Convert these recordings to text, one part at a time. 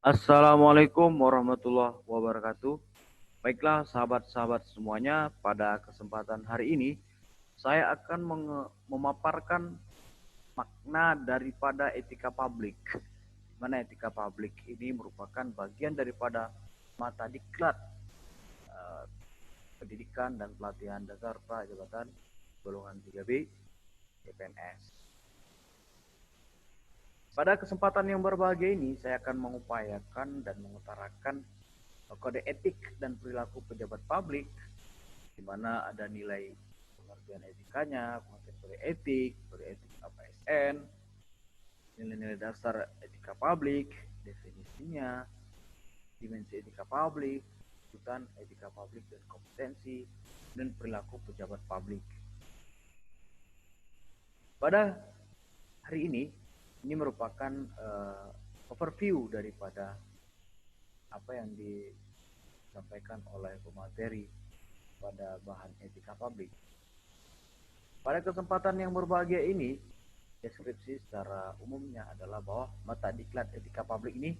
Assalamualaikum warahmatullahi wabarakatuh. Baiklah sahabat-sahabat semuanya, pada kesempatan hari ini saya akan memaparkan makna daripada etika publik. Di mana etika publik ini merupakan bagian daripada mata diklat eh, pendidikan dan pelatihan dasar prajabatan golongan 3B CPNS. Pada kesempatan yang berbahagia ini, saya akan mengupayakan dan mengutarakan kode etik dan perilaku pejabat publik, di mana ada nilai pengertian etikanya, pengertian kode etik APSN, nilai-nilai dasar etika publik, definisinya, dimensi etika publik, tuntutan etika publik dan kompetensi, dan perilaku pejabat publik. Pada hari ini merupakan overview daripada apa yang disampaikan oleh pemateri pada bahan etika publik. Pada kesempatan yang berbahagia ini, deskripsi secara umumnya adalah bahwa mata diklat etika publik ini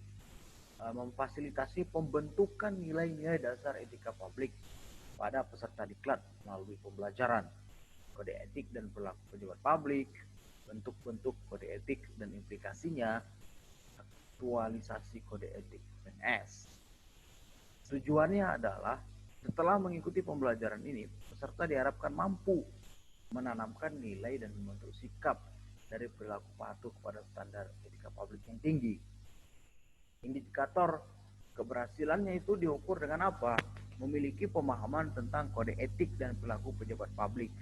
memfasilitasi pembentukan nilai-nilai dasar etika publik pada peserta diklat melalui pembelajaran kode etik dan perilaku pejabat publik, bentuk-bentuk kode etik dan implikasinya, aktualisasi kode etik PNS. Tujuannya adalah setelah mengikuti pembelajaran ini, peserta diharapkan mampu menanamkan nilai dan membentuk sikap dari perilaku patuh kepada standar etika publik yang tinggi. Indikator keberhasilannya itu diukur dengan apa? Memiliki pemahaman tentang kode etik dan perilaku pejabat publik,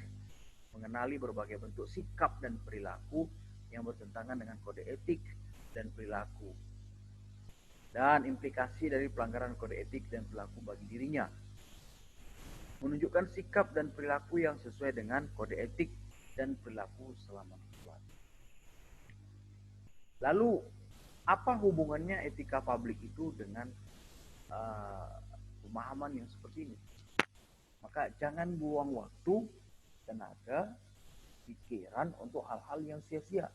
mengenali berbagai bentuk sikap dan perilaku yang bertentangan dengan kode etik dan perilaku, dan implikasi dari pelanggaran kode etik dan perilaku bagi dirinya, menunjukkan sikap dan perilaku yang sesuai dengan kode etik dan perilaku selama diklat. Lalu, apa hubungannya etika publik itu dengan pemahaman yang seperti ini? Maka jangan buang waktu, tenaga, pikiran untuk hal-hal yang sia-sia.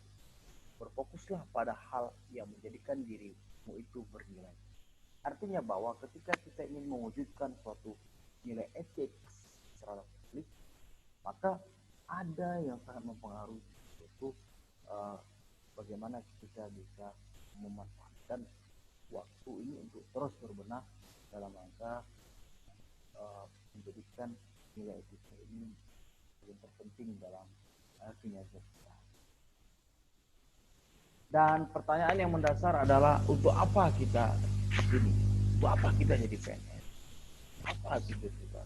Berfokuslah pada hal yang menjadikan dirimu itu bernilai. Artinya bahwa ketika kita ingin mewujudkan suatu nilai etik terhadap publik, maka ada yang sangat mempengaruhi, yaitu bagaimana kita bisa memanfaatkan waktu ini untuk terus berbenah dalam rangka menjadikan nilai etika ini yang terpenting dalam kinerja kita. Dan pertanyaan yang mendasar adalah untuk apa kita ini? Untuk apa kita jadi PNS? Apa tujuan kita?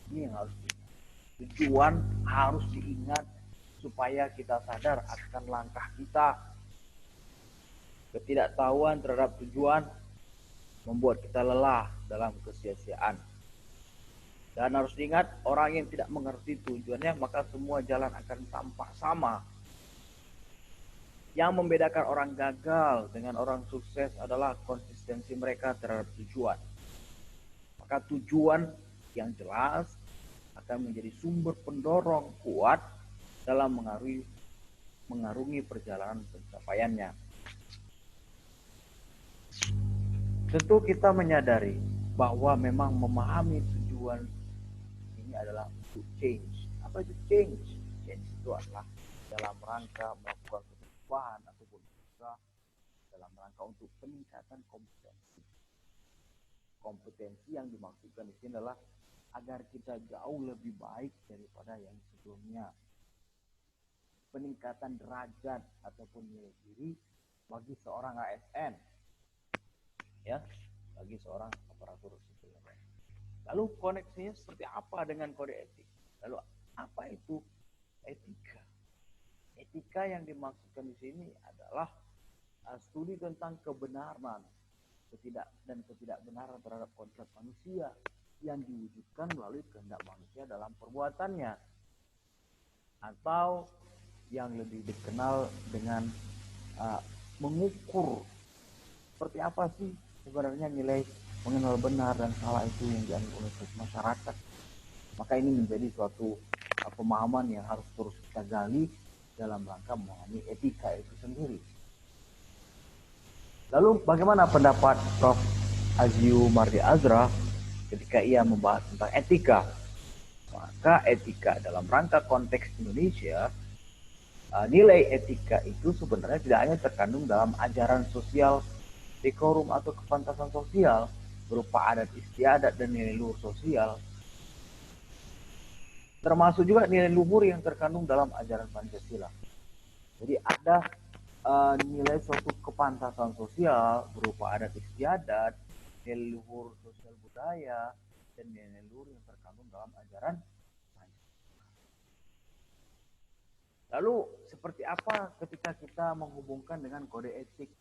Ini yang harus diingat. Tujuan harus diingat supaya kita sadar akan langkah kita. Ketidaktahuan terhadap tujuan membuat kita lelah dalam kesia-siaan. Dan harus diingat, orang yang tidak mengerti tujuannya, maka semua jalan akan tampak sama. Yang membedakan orang gagal dengan orang sukses adalah konsistensi mereka terhadap tujuan. Maka tujuan yang jelas akan menjadi sumber pendorong kuat dalam mengarungi perjalanan pencapaiannya. Tentu kita menyadari bahwa memang memahami tujuan ini adalah untuk change. Apa itu change? Change itu adalah dalam rangka melakukan perubahan ataupun juga dalam rangka untuk peningkatan kompetensi. Kompetensi yang dimaksudkan di sini adalah agar kita jauh lebih baik daripada yang sebelumnya. Peningkatan derajat ataupun nilai diri bagi seorang ASN, ya, bagi seorang aparatur sipil negara. Lalu koneksinya seperti apa dengan kode etik? Lalu apa itu etika? Etika yang dimaksudkan di sini adalah studi tentang kebenaran dan ketidakbenaran terhadap kodrat manusia yang diwujudkan melalui kehendak manusia dalam perbuatannya, atau yang lebih dikenal dengan mengukur seperti apa sih sebenarnya nilai mengenal benar dan salah itu yang dianggap oleh masyarakat. Maka ini menjadi suatu pemahaman yang harus terus kita gali dalam rangka memahami etika itu sendiri. Lalu bagaimana pendapat Prof. Aziu Mardi Azra ketika ia membahas tentang etika? Maka etika dalam rangka konteks Indonesia, nilai etika itu sebenarnya tidak hanya terkandung dalam ajaran sosial, dekorum atau kepantasan sosial berupa adat istiadat dan nilai luhur sosial, termasuk juga nilai luhur yang terkandung dalam ajaran Pancasila. Jadi ada nilai suatu kepantasan sosial berupa adat istiadat, nilai luhur sosial budaya, dan nilai luhur yang terkandung dalam ajaran Pancasila. Lalu seperti apa ketika kita menghubungkan dengan kode etik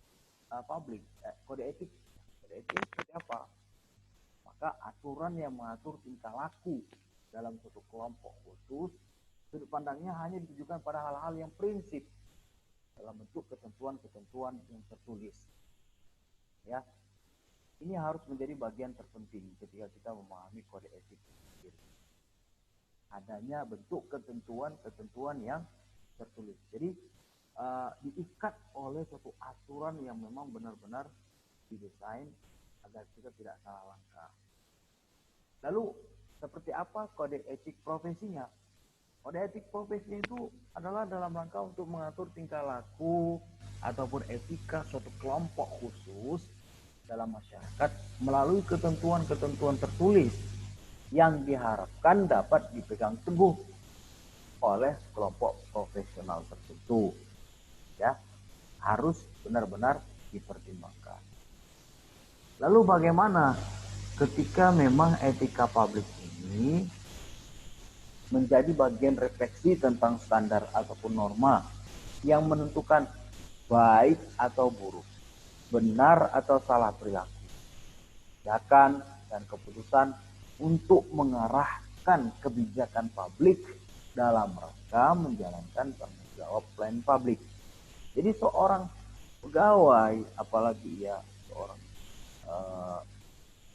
publik? Kode etik seperti apa? Maka aturan yang mengatur tingkah laku dalam suatu kelompok khusus, sudut pandangnya hanya ditujukan pada hal-hal yang prinsip dalam bentuk ketentuan-ketentuan yang tertulis. Ya, ini harus menjadi bagian terpenting ketika kita memahami kode etik sendiri. Adanya bentuk ketentuan-ketentuan yang tertulis. Jadi diikat oleh suatu aturan yang memang benar-benar didesain agar kita tidak salah langkah. Lalu seperti apa kode etik profesinya? Kode etik profesinya itu adalah dalam rangka untuk mengatur tingkah laku ataupun etika suatu kelompok khusus dalam masyarakat melalui ketentuan-ketentuan tertulis yang diharapkan dapat dipegang teguh oleh kelompok profesional tertentu. Ya, harus benar-benar dipertimbangkan. Lalu bagaimana ketika memang etika publik ini menjadi bagian refleksi tentang standar ataupun norma yang menentukan baik atau buruk, benar atau salah perilaku, tindakan dan keputusan untuk mengarahkan kebijakan publik dalam rangka menjalankan tanggung jawab pelayanan publik. Jadi seorang pegawai, apalagi ya seorang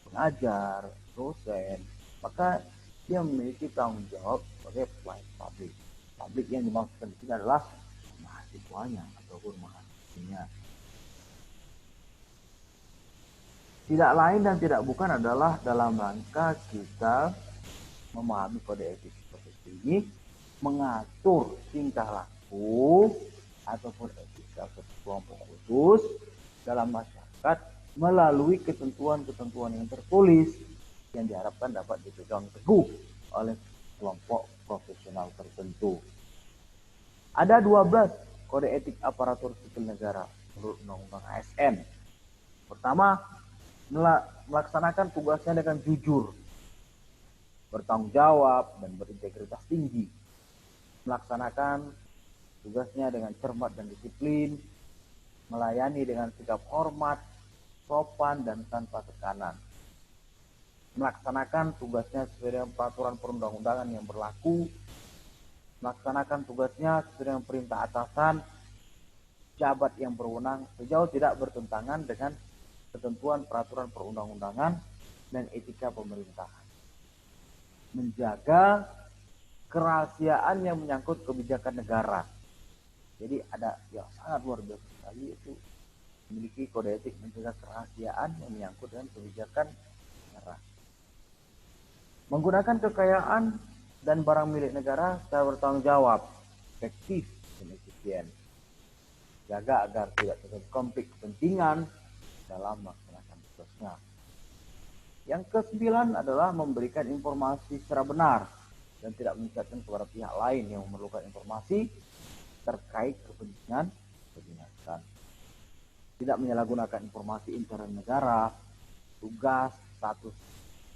pengajar, dosen, maka dia memiliki tanggung jawab sebagai pelayan publik. Publik yang dimaksudkan di sini adalah mahasiswanya ataupun mahasiswinya. Tidak lain dan tidak bukan adalah dalam rangka kita memahami kode etik seperti ini, mengatur tingkah laku ataupun etika kelompok khusus dalam masyarakat melalui ketentuan-ketentuan yang tertulis yang diharapkan dapat dipegang teguh oleh kelompok profesional tertentu. Ada 12 kode etik aparatur sipil negara menurut Undang-Undang ASN. Pertama, melaksanakan tugasnya dengan jujur, bertanggung jawab, dan berintegritas tinggi. Melaksanakan tugasnya dengan cermat dan disiplin, melayani dengan sikap hormat, sopan, dan tanpa tekanan. Melaksanakan tugasnya sesuai dengan peraturan perundang-undangan yang berlaku, melaksanakan tugasnya sesuai dengan perintah atasan, jabat yang berwenang sejauh tidak bertentangan dengan ketentuan peraturan perundang-undangan dan etika pemerintahan. Menjaga kerahasiaan yang menyangkut kebijakan negara. Jadi ada yang sangat luar biasa sekali, itu memiliki kode etik menjaga kerahasiaan yang menyangkut dengan kebijakan negara. Menggunakan kekayaan dan barang milik negara secara bertanggung jawab, efektif dan efisien. Jaga agar tidak terjadi konflik kepentingan dalam melaksanakan tugasnya. Yang ke-9 adalah memberikan informasi secara benar dan tidak meningkatkan kepada pihak lain yang memerlukan informasi terkait kepentingan kedinasan. Tidak menyalahgunakan informasi intern negara, tugas, status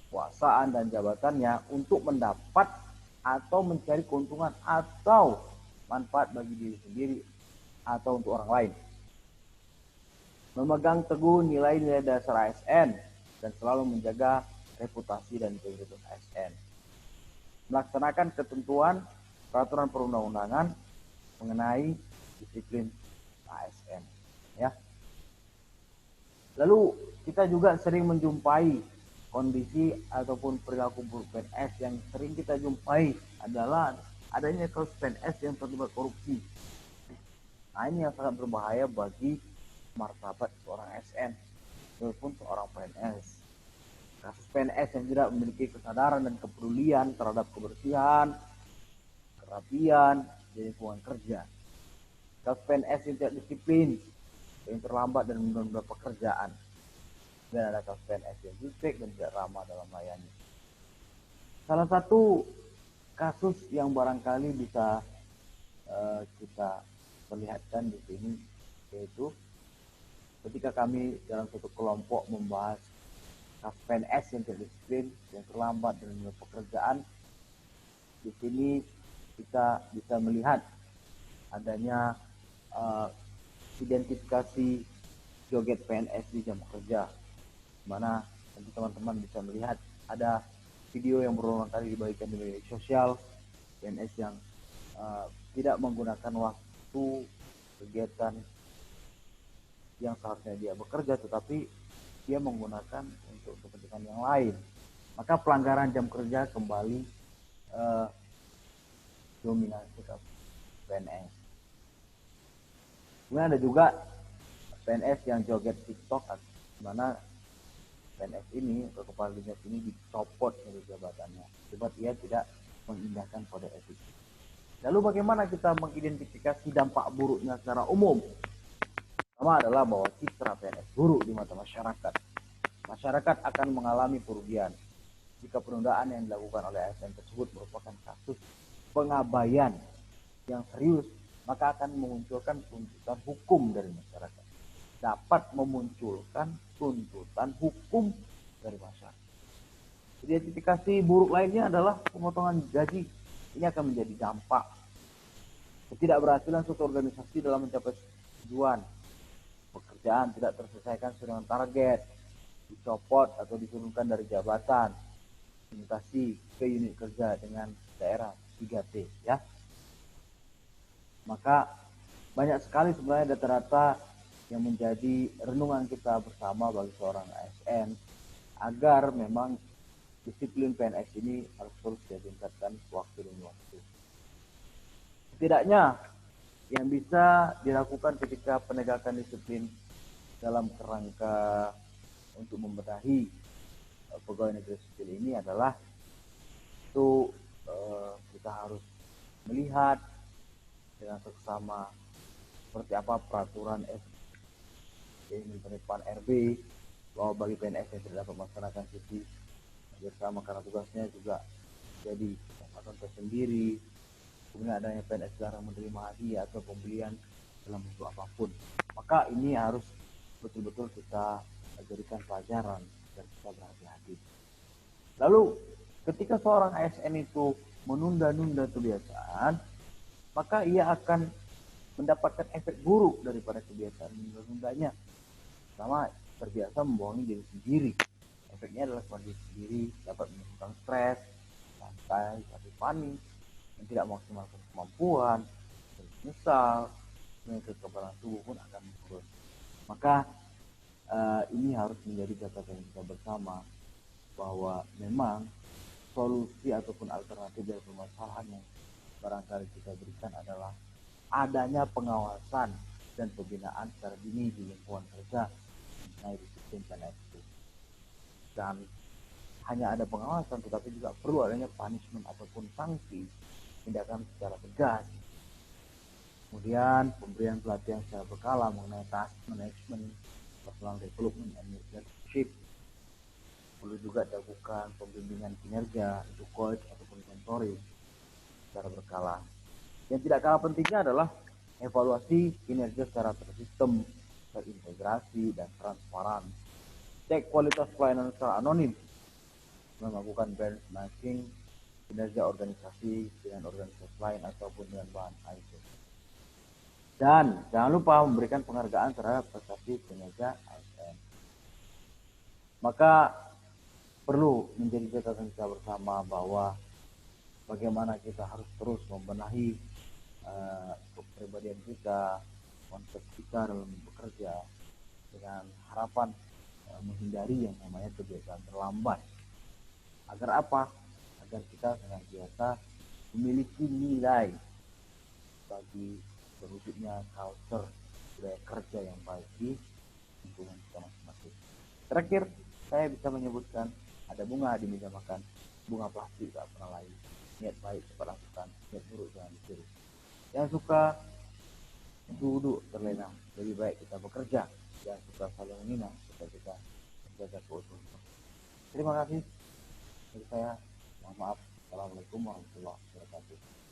kekuasaan dan jabatannya untuk mendapat atau mencari keuntungan atau manfaat bagi diri sendiri atau untuk orang lain. Memegang teguh nilai-nilai dasar ASN dan selalu menjaga reputasi dan integritas ASN. Melaksanakan ketentuan peraturan perundang-undangan mengenai disiplin ASN. Ya. Lalu kita juga sering menjumpai kondisi ataupun perilaku buruk PNS. Yang sering kita jumpai adalah adanya kasus PNS yang terlibat korupsi. Nah, ini yang sangat berbahaya bagi martabat seorang ASN maupun seorang PNS. Kasus PNS yang tidak memiliki kesadaran dan kepedulian terhadap kebersihan, kerapian di lingkungan kerja. Kasus PNS yang tidak disiplin, yang terlambat dan menunda pekerjaan. Dan ada kasus PNS yang jutek dan tidak ramah dalam melayani. Salah satu kasus yang barangkali bisa kita perlihatkan di sini yaitu ketika kami dalam satu kelompok membahas kasus PNS yang tidak disiplin, yang terlambat dan menunda pekerjaan. Di sini kita bisa melihat adanya identifikasi joget PNS di jam kerja, mana nanti teman-teman bisa melihat ada video yang berulang kali dibagikan di media sosial PNS yang tidak menggunakan waktu kegiatan yang seharusnya dia bekerja, tetapi dia menggunakan untuk kepentingan yang lain. Maka pelanggaran jam kerja kembali dominasi PNS. Kemudian ada juga PNS yang joget TikTok, di mana PNS ini atau kepala dinas ini dicopot dari jabatannya sebab ia tidak mengindahkan kode etik. Lalu bagaimana kita mengidentifikasi dampak buruknya secara umum? Pertama adalah bahwa citra PNS buruk di mata masyarakat. Masyarakat akan mengalami kerugian jika penundaan yang dilakukan oleh ASN tersebut merupakan kasus pengabaian yang serius, maka akan memunculkan tuntutan hukum dari masyarakat. Dapat memunculkan tuntutan hukum dari masyarakat. Identifikasi buruk lainnya adalah pemotongan gaji. Ini akan menjadi dampak ketidakberhasilan suatu organisasi dalam mencapai tujuan. Pekerjaan tidak terselesaikan sesuai dengan target, dicopot atau diturunkan dari jabatan, mutasi ke unit kerja dengan daerah 3T ya. Maka banyak sekali sebenarnya data-data yang menjadi renungan kita bersama bagi seorang ASN agar memang disiplin PNS ini harus terus ditingkatkan waktu demi waktu. Setidaknya yang bisa dilakukan ketika penegakan disiplin dalam kerangka untuk membenahi pegawai negeri sipil ini adalah itu kita harus melihat dengan seksama seperti apa peraturan penerapan RB bahwa bagi PNS yang tidak dapat melaksanakan cuti bersama karena tugasnya juga jadi kesempatan tersendiri. Kemudian adanya PNS dilarang menerima hadiah atau pembelian dalam bentuk apapun. Maka ini harus betul-betul kita jadikan pelajaran dan kita berhati-hati. Lalu ketika seorang ASN itu menunda-nunda kebiasaan, maka ia akan mendapatkan efek buruk daripada kebiasaan menunda-nundanya. Pertama, terbiasa membohongi diri sendiri. Efeknya adalah kepada diri sendiri dapat menimbulkan stres, santai, tapi panik, yang tidak maksimalkan kemampuan, menyesal, kekebalan tubuh pun akan menurun. Maka ini harus menjadi catatan kita bersama bahwa memang solusi ataupun alternatif dari permasalahan yang barangkali kita berikan adalah adanya pengawasan dan pembinaan secara dini di lingkungan kerja mengenai disiplin PNS. Dan hanya ada pengawasan, tetapi juga perlu adanya punishment ataupun sanksi, tindakan secara tegas. Kemudian pemberian pelatihan secara berkala mengenai task management, personal development, and leadership. Perlu juga dilakukan pembimbingan kinerja untuk coach ataupun mentoring secara berkala. Yang tidak kalah pentingnya adalah evaluasi kinerja secara tersistem, terintegrasi, dan transparan. Cek kualitas pelayanan secara anonim, melakukan benchmarking kinerja organisasi dengan organisasi lain ataupun dengan bahan ISO. Dan jangan lupa memberikan penghargaan terhadap prestasi kinerja ASN. Maka perlu menjadi catatan kita bersama bahwa bagaimana kita harus terus membenahi kepribadian kita, konsep kita dalam bekerja dengan harapan menghindari yang namanya kebiasaan terlambat. Agar apa? Agar kita senantiasa memiliki nilai bagi terwujudnya culture budaya kerja yang baik di lingkungan kita masing-masing. Terakhir, saya bisa menyebutkan ada bunga di meja makan, bunga plastik tak pernah layu. Niat baik cepat lakukan, niat buruk jangan ditiru. Jangan suka duduk terlena, lebih baik kita bekerja. Jangan suka saling menghina, supaya kita menjaga keutuhan. Terima kasih dari saya. Mohon maaf. Assalamualaikum warahmatullahi wabarakatuh.